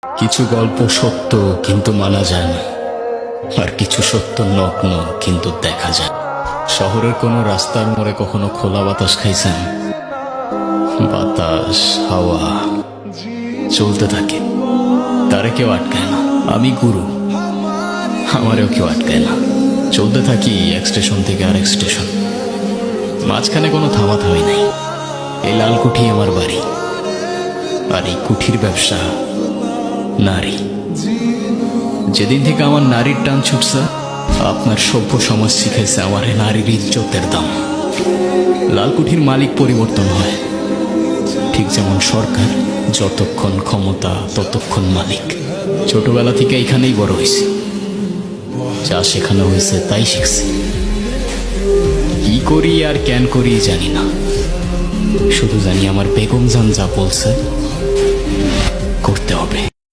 কিছু গল্প সত্য কিন্তু মানা যায় না, আর কিছু সত্য নগ্ন কিন্তু দেখা যায়। শহরের কোনো রাস্তার মোড়ে কখনো খোলা বাতাস খাইছেন? বাতাস, হাওয়া চলতে থাকে, তারে কেউ আটকায় না। আমি গুরু, আমারেও কেউ আটকায় না। চলতে থাকি এক স্টেশন থেকে আরেক স্টেশন, মাঝখানে কোনো থামাথামি নাই। এই লাল কুঠি আমার বাড়ি, আর এই কুঠির ব্যবসা নারী। যেদিন থেকে আমার নারীর টান ছুটছে, আপনার সভ্য সমাজ শিখেছে আমার নারীর ইজ্জতের দাম। লাল কুঠির মালিক পরিবর্তন হয়, ঠিক যেমন সরকার যতক্ষণ ক্ষমতা ততক্ষণ মালিক। ছোটবেলা থেকে এখানেই বড় হয়েছি, যা শেখানো হয়েছে তাই শিখছি। কি করি আর কেন করি জানি না, শুধু জানি আমার বেগম জান যা বলছে